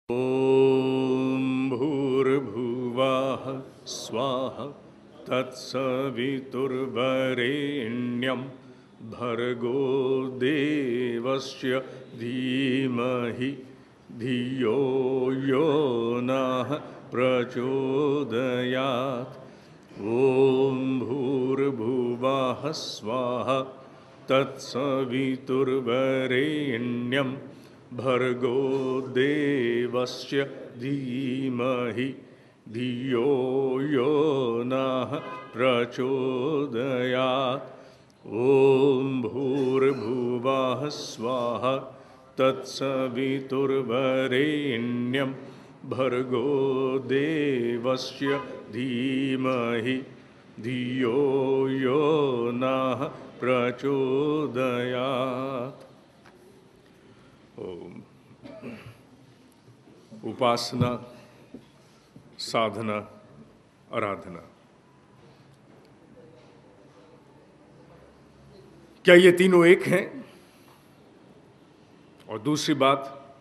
ॐ भूर्भुवः स्वः तत्सवितुर्वरेण्यं भर्गो देवस्य धीमहि धियो यो नः प्रचोदयात्। ॐ भूर्भुवः स्वः तत्सवितुर्वरेण्यं भर्गो देवस्य धीमहि धियो यो नः प्रचोदयात्। ॐ भूर्भुवः स्वः तत्सवितुर्वरेण्यं भर्गो देवस्य धीमहि धियो यो नः प्रचोदयात्। ओम। उपासना, साधना, आराधना, क्या ये तीनों एक हैं? और दूसरी बात,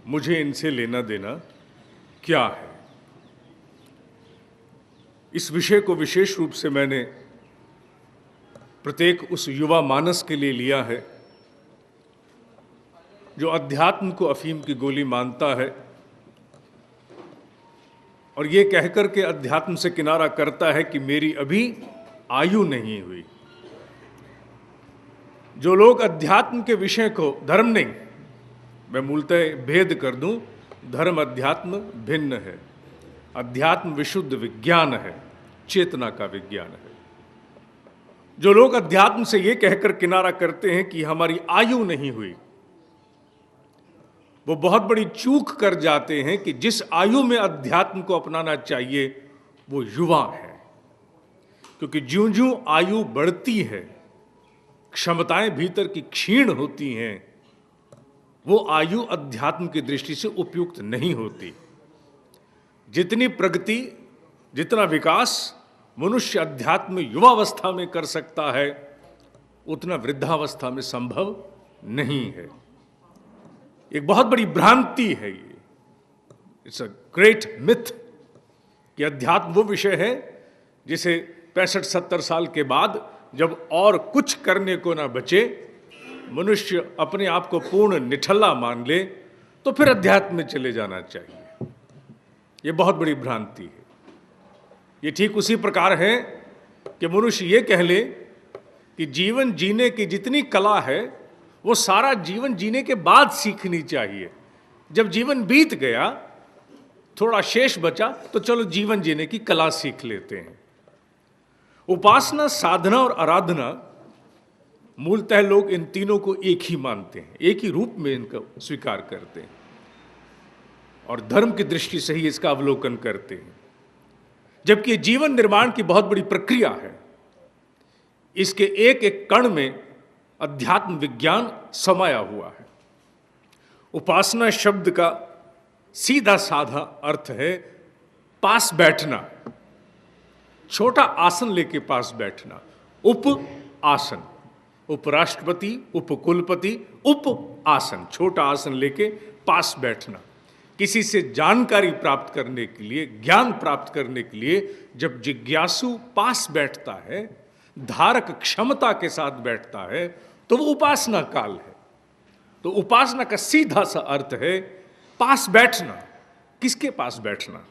मुझे इनसे लेना देना क्या है? इस विषय को विशेष रूप से मैंने प्रत्येक उस युवा मानस के लिए लिया है जो अध्यात्म को अफीम की गोली मानता है और ये कहकर के अध्यात्म से किनारा करता है कि मेरी अभी आयु नहीं हुई। जो लोग अध्यात्म के विषय को, धर्म नहीं, मैं मूलतः भेद कर दूं, धर्म अध्यात्म भिन्न है। अध्यात्म विशुद्ध विज्ञान है, चेतना का विज्ञान है। जो लोग अध्यात्म से ये कहकर किनारा करते हैं कि हमारी आयु नहीं हुई, वो बहुत बड़ी चूक कर जाते हैं कि जिस आयु में अध्यात्म को अपनाना चाहिए वो युवा है। क्योंकि ज्यों ज्यों आयु बढ़ती है, क्षमताएं भीतर की क्षीण होती हैं, वो आयु अध्यात्म की दृष्टि से उपयुक्त नहीं होती। जितनी प्रगति, जितना विकास मनुष्य अध्यात्म युवावस्था में कर सकता है, उतना वृद्धावस्था में संभव नहीं है। एक बहुत बड़ी भ्रांति है ये, इट्स अ ग्रेट मिथ कि अध्यात्म वो विषय है जिसे 65-70 साल के बाद जब और कुछ करने को ना बचे, मनुष्य अपने आप को पूर्ण निठल्ला मान ले तो फिर अध्यात्म में चले जाना चाहिए। ये बहुत बड़ी भ्रांति है। ये ठीक उसी प्रकार है कि मनुष्य ये कह ले कि जीवन जीने की जितनी कला है वो सारा जीवन जीने के बाद सीखनी चाहिए। जब जीवन बीत गया, थोड़ा शेष बचा, तो चलो जीवन जीने की कला सीख लेते हैं। उपासना, साधना और आराधना, मूलतः लोग इन तीनों को एक ही मानते हैं, एक ही रूप में इनका स्वीकार करते हैं और धर्म की दृष्टि से ही इसका अवलोकन करते हैं। जबकि जीवन निर्माण की बहुत बड़ी प्रक्रिया है। इसके एक एक कण में अध्यात्म विज्ञान समाया हुआ है। उपासना शब्द का सीधा साधा अर्थ है पास बैठना, छोटा आसन लेके पास बैठना। उप आसन, उपराष्ट्रपति, उपकुलपति, उप आसन, छोटा आसन लेके पास बैठना। किसी से जानकारी प्राप्त करने के लिए, ज्ञान प्राप्त करने के लिए जब जिज्ञासु पास बैठता है, धारक क्षमता के साथ बैठता है, तो वो उपासना काल है। तो उपासना का सीधा सा अर्थ है पास बैठना। किसके पास बैठना?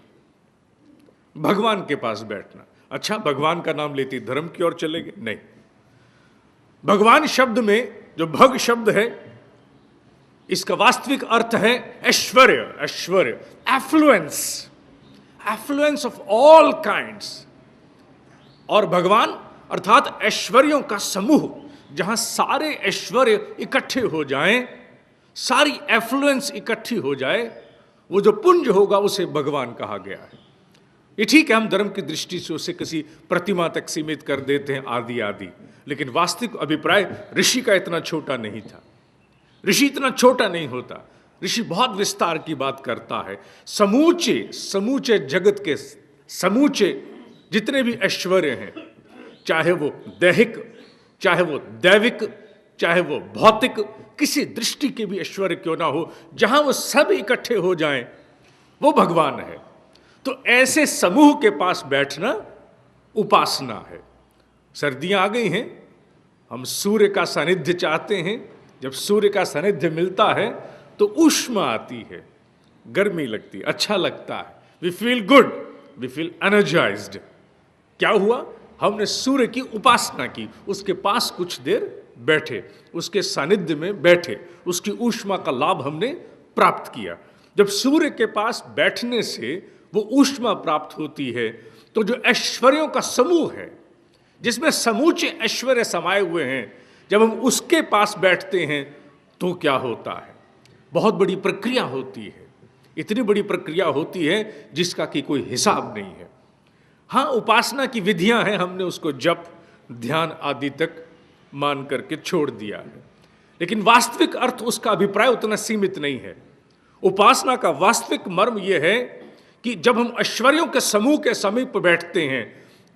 भगवान के पास बैठना। अच्छा, भगवान का नाम लेते धर्म की ओर चले गए? नहीं। भगवान शब्द में जो भग शब्द है, इसका वास्तविक अर्थ है ऐश्वर्य, ऐश्वर्य, affluence, affluence of all kinds. और भगवान अर्थात ऐश्वर्यों का समूह, जहां सारे ऐश्वर्य इकट्ठे हो जाएं, सारी एफ्लुएंस इकट्ठी हो जाए, वो जो पुंज होगा उसे भगवान कहा गया है। ये ठीक है, हम धर्म की दृष्टि से उसे किसी प्रतिमा तक सीमित कर देते हैं, आदि आदि, लेकिन वास्तविक अभिप्राय ऋषि का इतना छोटा नहीं था। ऋषि इतना छोटा नहीं होता। ऋषि बहुत विस्तार की बात करता है। समूचे समूचे जगत के समूचे जितने भी ऐश्वर्य हैं, चाहे वो दैहिक, चाहे वो दैविक, चाहे वो भौतिक किसी दृष्टि के भी ऐश्वर्य क्यों ना हो, जहां वो सब इकट्ठे हो जाएं, वो भगवान है। तो ऐसे समूह के पास बैठना उपासना है। सर्दियां आ गई हैं, हम सूर्य का सानिध्य चाहते हैं। जब सूर्य का सानिध्य मिलता है तो ऊष्मा आती है, गर्मी लगती है, अच्छा लगता है, we feel good, we feel energized. क्या हुआ? हमने सूर्य की उपासना की, उसके पास कुछ देर बैठे, उसके सानिध्य में बैठे, उसकी ऊष्मा का लाभ हमने प्राप्त किया। जब सूर्य के पास बैठने से वो ऊष्मा प्राप्त होती है, तो जो ऐश्वर्यों का समूह है, जिसमें समूचे ऐश्वर्य समाये हुए हैं, जब हम उसके पास बैठते हैं तो क्या होता है? बहुत बड़ी प्रक्रिया होती है, इतनी बड़ी प्रक्रिया होती है जिसका कि कोई हिसाब नहीं है। हाँ, उपासना की विधियां हैं, हमने उसको जप, ध्यान आदि तक मान करके छोड़ दिया है, लेकिन वास्तविक अर्थ उसका अभिप्राय उतना सीमित नहीं है। उपासना का वास्तविक मर्म यह है कि जब हम ऐश्वर्यों के समूह के समीप बैठते हैं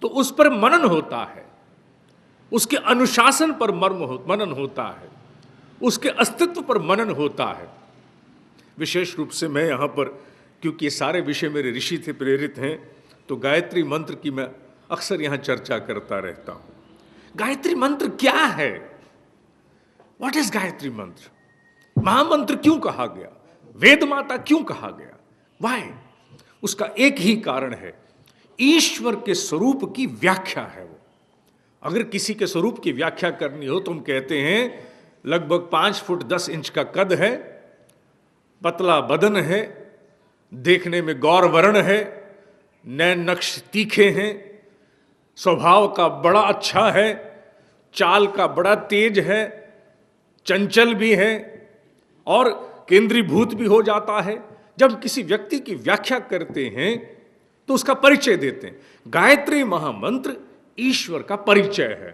तो उस पर मनन होता है, उसके अनुशासन पर मनन होता है, उसके अस्तित्व पर मनन होता है। विशेष रूप से मैं यहाँ पर, क्योंकि ये सारे विषय मेरे ऋषि थे प्रेरित हैं, तो गायत्री मंत्र की मैं अक्सर यहाँ चर्चा करता रहता हूँ। गायत्री मंत्र क्या है? व्हाट इज गायत्री मंत्र? महामंत्र क्यों कहा गया? वेद माता क्यों कहा गया? वाई? उसका एक ही कारण है, ईश्वर के स्वरूप की व्याख्या है वो। अगर किसी के स्वरूप की व्याख्या करनी हो तो हम कहते हैं लगभग 5 फुट 10 इंच का कद है, पतला बदन है, देखने में गौर वर्ण है, नैन नक्श तीखे हैं, स्वभाव का बड़ा अच्छा है, चाल का बड़ा तेज है, चंचल भी है और केंद्रीभूत भी हो जाता है। जब किसी व्यक्ति की व्याख्या करते हैं तो उसका परिचय देते हैं। गायत्री महामंत्र ईश्वर का परिचय है।